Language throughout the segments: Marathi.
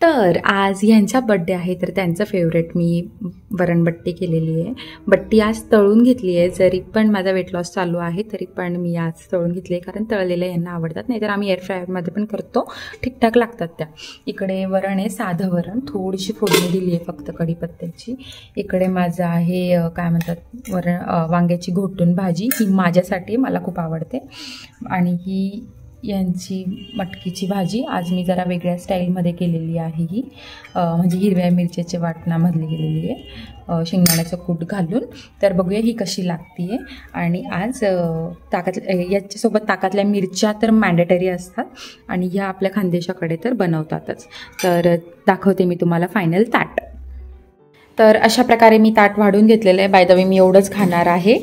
तर आज यांचा बड्डे आहे, तर त्यांचं फेवरेट मी वरणबट्टी केलेली आहे. बट्टी आज तळून घेतली आहे. जरी पण माझा वेट लॉस चालू आहे तरी पण मी आज तळून घेतली आहे, कारण तळलेल्या यांना आवडतात. नाहीतर आम्ही एअर फ्रायरमध्ये पण करतो, ठीकठाक लागतात त्या. इकडे वरण आहे, साधं वरण, थोडीशी फोडणी दिली आहे फक्त कढीपत्त्याची. इकडे माझं आहे काय म्हणतात वरण, वांग्याची घोटून भाजी. ही माझ्यासाठी, मला खूप आवडते. आणि ही यांची मटकीची भाजी आज मी जरा वेगळ्या स्टाईलमध्ये केलेली आहे. ही म्हणजे हिरव्या मिरच्याच्या वाटणामधली केलेली आहे, शेंगदाण्याचं कूट घालून. तर बघूया ही कशी लागते. आणि आज याच्यासोबत ताकातल्या मिरच्या तर मॅन्डेटरी असतात आणि ह्या आपल्या खानदेशाकडे तर बनवतातच. तर दाखवते मी तुम्हाला फायनल ताट. तर अशा प्रकारे मी ताट वाढून घेतलेलं आहे. बाय द वे मी एवढंच खाणार आहे.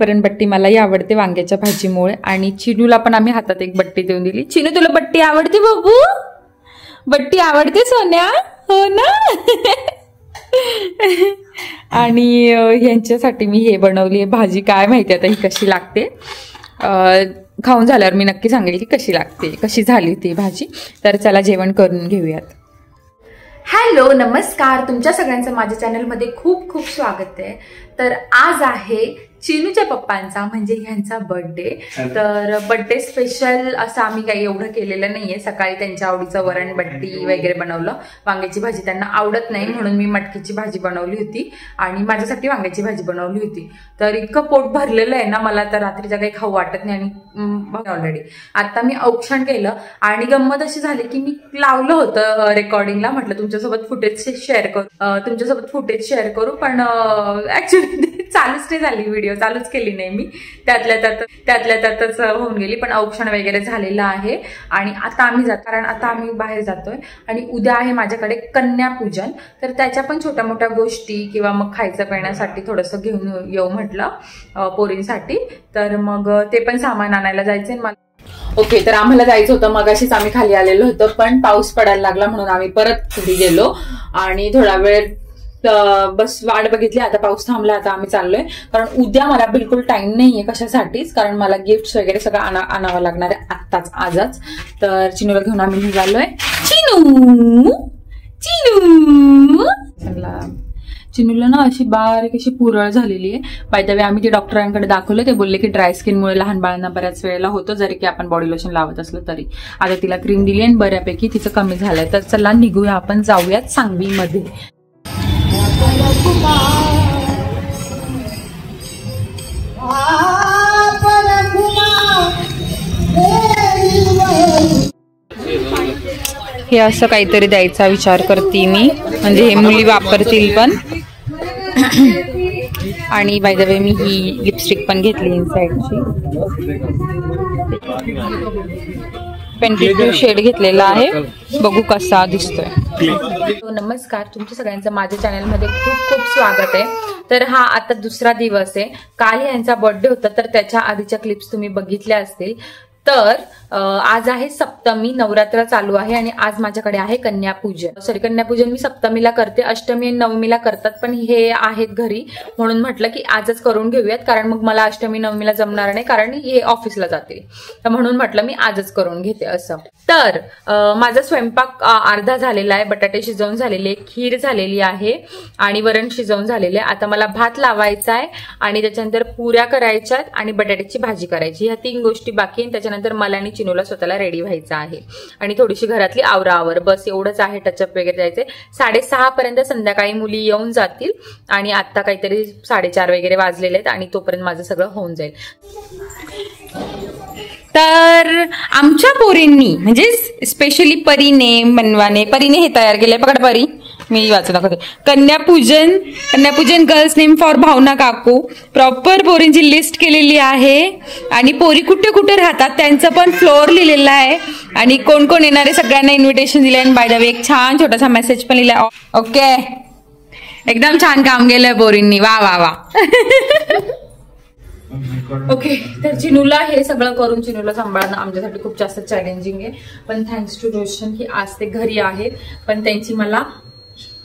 वरणबट्टी मलाही आवडते वांग्याच्या भाजीमुळे. आणि चिनूला पण आम्ही हातात एक बट्टी देऊन दिली. चिनू, तुला बट्टी आवडते बाबू? बट्टी आवडते सोन्या, हो ना? आणि यांच्यासाठी मी हे बनवली आहे भाजी. काय माहिती आता ही कशी लागते. खाऊन झाल्यावर मी नक्की सांगेल की कशी लागते, कशी झाली ती भाजी. तर चला जेवण करून घेऊयात. हॅलो, नमस्कार. तुमच्या सगळ्यांचं माझ्या चॅनलमध्ये खूप खूप स्वागत आहे. तर आज आहे चिनूच्या पप्पांचा म्हणजे ह्यांचा बर्थडे. तर बर्थडे स्पेशल असं आम्ही काही एवढं केलेलं नाहीये. सकाळी त्यांच्या आवडीचं वरण बट्टी वगैरे बनवलं. वांग्याची भाजी त्यांना आवडत नाही म्हणून मी मटकीची भाजी बनवली होती आणि माझ्यासाठी वांग्याची भाजी बनवली होती. तर इतकं पोट भरलेलं आहे ना, मला तर रात्रीचं काही खाऊ वाटत नाही. आणि ऑलरेडी आता मी औक्षण केलं आणि गंमत अशी झाली की मी लावलं होतं रेकॉर्डिंगला, म्हटलं तुमच्यासोबत फुटेज शेअर करू, पण ऍक्च्युली चालूच नाही झाली, व्हिडिओ चालूच केली नाही मी. त्यातल्या त्यातच होऊन गेली. पण औक्षण वगैरे झालेलं आहे आणि आता आम्ही कारण आता आम्ही बाहेर जातोय आणि उद्या आहे माझ्याकडे कन्यापूजन. तर त्याच्या पण छोट्या मोठ्या गोष्टी किंवा मग खायचं पिण्यासाठी थोडंसं घेऊन येऊ म्हटलं पोरींसाठी. तर मग ते पण सामान आणायला जायचंय मला. ओके, तर आम्हाला जायचं होतं, मगाशीच आम्ही खाली आलेलो होतो, पण पाऊस पडायला लागला म्हणून आम्ही परत खाली गेलो आणि थोडा वेळ बस वाट बघितली. आता पाऊस थांबला, आता आम्ही चाललोय. कारण उद्या मला बिलकुल टाइम नाहीये कशासाठीच, कारण मला गिफ्ट वगैरे सगळं आणावं लागणार आहे आत्ताच आजच. तर चिनूला घेऊन आम्ही निघालोय. चिनूला ना अशी बारीक अशी पुरळ झालेली आहे. बाय द वे आम्ही ते डॉक्टरांकडे दाखवलं, ते बोलले की ड्राय स्किनमुळे लहान बाळांना बऱ्याच वेळेला होतं, जरी की आपण बॉडी लोशन लावत असलं तरी. आता तिला क्रीम दिली आणि बऱ्यापैकी तिचं कमी झालंय. तर चला निघूया आपण, जाऊयात सांगवीमध्ये. हे असं काहीतरी द्यायचा विचार करते मी, म्हणजे हे मुली वापरतील पण. आणि by the way me he lipstick पण घेतली इनसाइडची. पेंटिट्यू शेड घेतलेला आहे, बघू कसा दिसतोय. नमस्कार, तुमच्या सगळ्यांचं माझ्या चॅनलमध्ये खूप खूप स्वागत आहे. तर हा आता दुसरा दिवस आहे. काल यांचा बर्थडे होता, तर त्याच्या आधीच्या क्लिप्स तुम्ही बघितल्या असतील. तर आज आहे सप्तमी, नवरात्र चालू आहे आणि आज माझ्याकडे आहे कन्यापूजन. कन्यापूजन मी सप्तमीला करते, अष्टमी आणि नवमीला करतात, पण हे आहेत घरी म्हणून म्हटलं की आजच करून घेऊयात, कारण मग मला अष्टमी नवमीला जमणार नाही, कारण हे ऑफिसला जातील. तर म्हणून म्हटलं मी आजच करून घेते असं. तर माझा स्वयंपाक अर्धा झालेला आहे. बटाटे शिजवून झालेले, खीर झालेली आहे आणि वरण शिजवून झालेले. आता मला भात लावायचा आहे आणि त्याच्यानंतर पुऱ्या करायच्यात आणि बटाट्याची भाजी करायची. ह्या 3 गोष्टी बाकी आहेत. त्याच्यानंतर मला आणि चिनूला स्वतःला रेडी व्हायचं आहे आणि थोडीशी घरातली आवरावर, बस एवढंच आहे. टचअप वगैरे जायचंय. 6:30 पर्यंत संध्याकाळी मुली येऊन जातील आणि आता काहीतरी 4:30 वगैरे वाजलेले आहेत आणि तोपर्यंत माझं सगळं होऊन जाईल. तर आमच्या पोरींनी म्हणजे स्पेशली परीने हे तयार केलंय. पकड परी, मी वाचत दाखवते. कन्यापूजन गर्ल्स नेम फॉर भावना काकू. प्रॉपर पोरींची लिस्ट केलेली आहे आणि पोरी कुठे कुठे राहतात त्यांचं पण फ्लोअर लिहिलेलं आहे आणि कोण कोण येणारे सगळ्यांना इन्व्हिटेशन दिलंय. आणि बाय द वे एक छान छोटासा मेसेज पण लिहिलाय. ओके, एकदम छान काम केलंय पोरींनी, वा वा वा. ओके, तर चिनूला हे सगळं करून चिनूला सांभाळणं आमच्यासाठी खूप जास्त चॅलेंजिंग आहे. पण थँक्स टू रोशन की आज ते घरी आहेत, पण त्यांची मला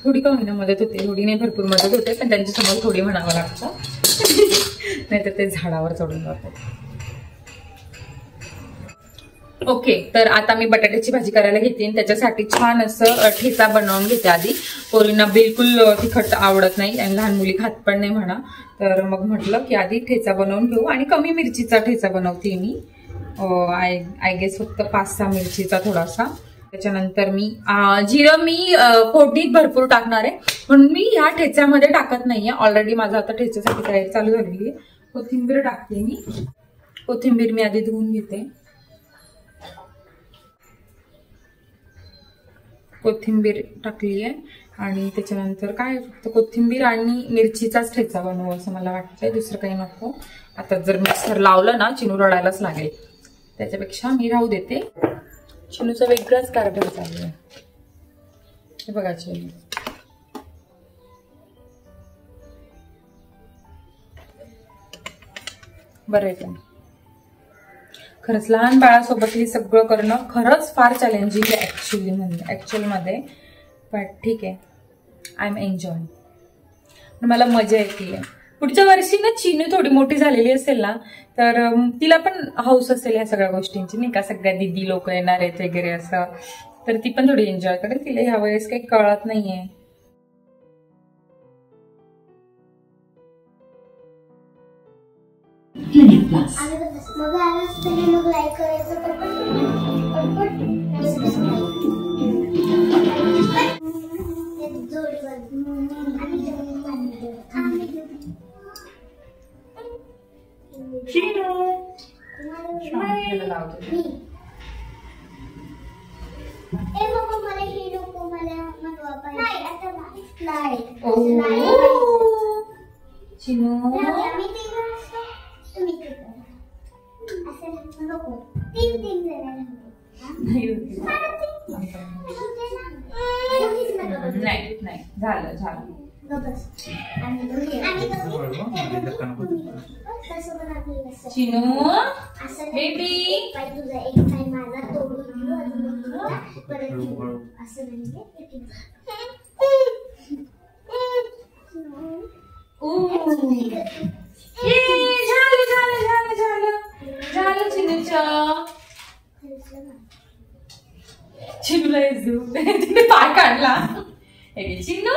थोडी का होईना मदत होते, थोडी नाही भरपूर मदत होते, पण त्यांच्यासमोर थोडी म्हणावं लागतं, नाहीतर ते झाडावर चढून जातात. ओके, तर आता मी बटाट्याची भाजी करायला घेते. त्याच्यासाठी छान असं ठेचा बनवून घेते आधी. पोरींना बिलकुल तिखट आवडत नाही आणि लहान मुली खात पण नाही म्हणा. तर मग म्हटलं की आधी ठेचा बनवून घेऊ आणि कमी मिरचीचा ठेचा बनवते मी. आय गेस फक्त 5-6 मिरचीचा थोडासा. त्याच्यानंतर मी जिरं मी फोडणीत भरपूर टाकणार आहे म्हणून मी ह्या ठेच्यामध्ये टाकत नाहीये. ऑलरेडी माझा आता ठेच्यासाठी तयारी चालू झालेली आहे. कोथिंबीर टाकते मी. कोथिंबीर मी आधी धुवून घेते. कोथिंबीर टाकली आहे आणि त्याच्यानंतर काय फक्त कोथिंबीर आणि मिरचीचाच ठेचा बनवू असं मला वाटतंय, दुसरं काही नको. आता जर मिक्सर लावलं ना चिनू रडायलाच लागेल. त्याच्यापेक्षा मी राहू देते. चिनूचा वेगळाच कारभार चालू आहे. हे बघा चिनू बरं आहे का. खरंच लहान बाळासोबत हे सगळं करणं खरंच फार चॅलेंजिंग आहे ऍक्च्युअल मध्ये. बट ठीक आहे, आय एम एन्जॉय. मला मजा येते. पुढच्या वर्षी ना चिनू थोडी मोठी झालेली असेल ना तर तिला पण हौस असेल ह्या सगळ्या गोष्टींची नाही का. सगळ्या दीदी लोक येणार आहेत वगैरे असं, तर ती पण थोडी एन्जॉय करेल. तिला ह्या वेळेस काही कळत नाहीये. नाही झालं झालं. चिनू बेबी झालं चिनूचं. चिनूला तिने पाय काढला. चिनू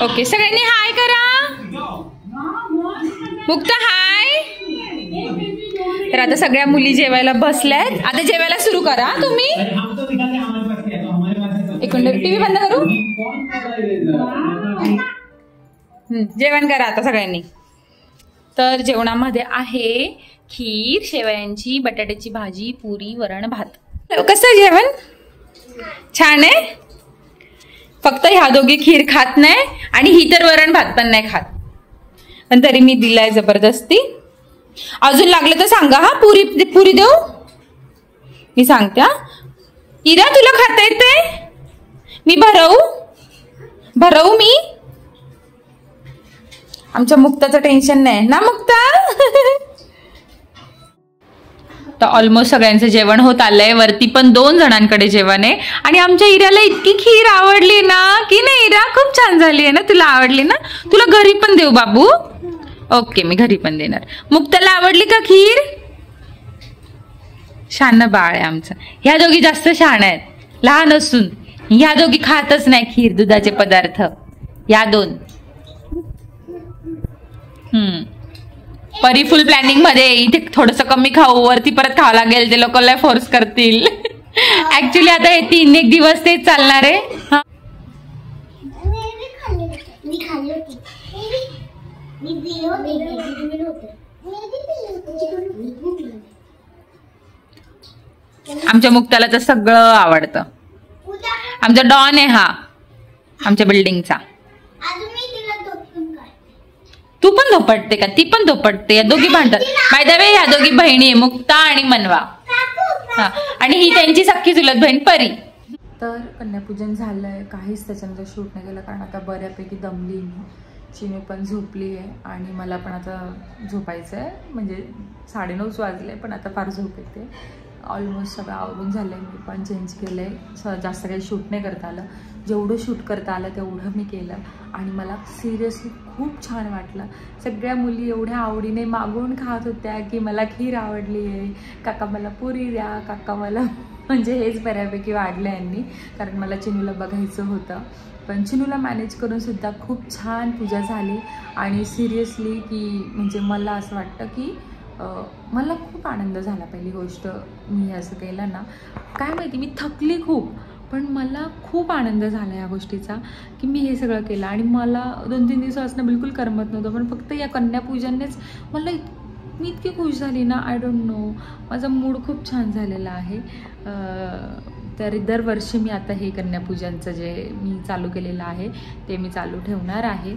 ओके, सगळ्यांनी हाय करा. मुक्त हाय. तर आता सगळ्या मुली जेवायला बसल्यात. आता जेवायला सुरू करा तुम्ही. एक मिनिट टीव्ही बंद करू. जेवण करा आता सगळ्यांनी. तर जेवणामध्ये आहे खीर, शेवयांची, बटाट्याची भाजी, पुरी, वरण, भात. कसं जेवण? छान आहे. फक्त ह्या दोघी खीर खात नाही आणि ही तर वरण भात पण नाही खात, पण तरी मी दिलाय जबरदस्ती. अजून लागलं तर सांगा हा. पुरी पुरी देऊ? मी सांगते. इरा तुला खाता येते? मी भरवू मी? आमच्या मुक्ताचं टेन्शन नाही ना मुक्ता. तर ऑलमोस्ट सगळ्यांचं जेवण होत आलंय. वरती पण 2 जणांकडे जेवण आहे आणि आमच्या इराला इतकी खीर आवडली ना की नाही इरा, खूप छान झाली आहे ना. तुला आवडली ना? तुला घरी पण देऊ बाबू? ओके, मी घरी पण देणार. मुक्ताला आवडली का खीर? शान बाळ आहे आमचं. ह्या दोघी जास्त शान आहेत, लहान असून. ह्या दोघी खातच नाही खीर, दुधाचे पदार्थ. या 2. परी फुल प्लॅनिंग मध्ये. इथे थोडस कमी खाऊ, वरती परत खावं लागेल, ते लोक लय फोर्स करतील. ऍक्च्युली आता हे 3 दिवस तेच चालणार आहे. आमच्या मुक्ताला तर सगळं आवडतं. आमचा डॉन आहे हा, आमच्या बिल्डिंगचा. तू पण धोपटते का? ती पण धोपटते. या दोघी भांडतात. बाय द वे ह्या दोघी बहिणी आहे, मुक्ता आणि मनवा. हा, आणि ही त्यांची सख्खी चुलत बहीण परी. तर कन्यापूजन झालंय. काहीच त्याच्यानंतर शूट नाही केलं कारण आता बऱ्यापैकी दमली मी. चिनू पण झोपली आहे आणि मला पण आता झोपायचं आहे. म्हणजे 9:30 वाजले, पण आता फार झोप येते. ऑलमोस्ट सगळं आवरून झालं आहे. मी पण चेंज केलं आहे. जास्त काही शूट नाही करता आलं. जेवढं शूट करता आलं तेवढं मी केलं आणि मला सिरियसली खूप छान वाटलं. सगळ्या मुली एवढ्या आवडीने मागून खात होत्या की मला खीर आवडली आहे, काका मला पुरी द्या, काका मला. म्हणजे हेच बऱ्यापैकी वाढलं यांनी, कारण मला चिनूला बघायचं होतं. पण चिनूला मॅनेज करून सुद्धा खूप छान पूजा झाली. आणि सिरियसली की म्हणजे मला असं वाटतं की मला खूप आनंद झाला. पहिली गोष्ट मी असं केलं ना, काय माहिती मी थकली खूप, पण मला खूप आनंद झाला या गोष्टीचा की मी हे सगळं केलं. आणि मला 2-3 दिवसापासून बिलकुल करमत नव्हतं, पण फक्त या कन्यापूजननेच मला मी इतकी खुश झाली ना. आय डोंट नो, माझा मूड खूप छान झालेला आहे. तर दरवर्षी मी आता हे कन्यापूजनचं जे मी चालू केलेलं आहे ते मी चालू ठेवणार आहे.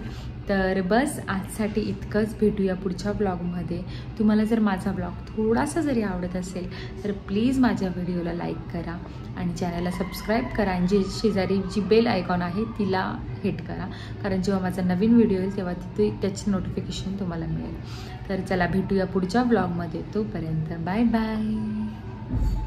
तर बस आजसाठी इतकंच. भेटूया पुढच्या ब्लॉगमध्ये. तुम्हाला जर माझा ब्लॉग थोडासा जरी आवडत असेल तर प्लीज माझ्या व्हिडिओला लाईक करा आणि चॅनलला सबस्क्राईब करा आणि जी शेजारी जी बेल आयकॉन आहे तिला हिट करा, कारण जेव्हा माझा नवीन व्हिडिओ येईल तेव्हा तिथे त्याची नोटिफिकेशन तुम्हाला मिळेल. तर चला भेटूया पुढच्या ब्लॉगमध्ये. तोपर्यंत बाय बाय.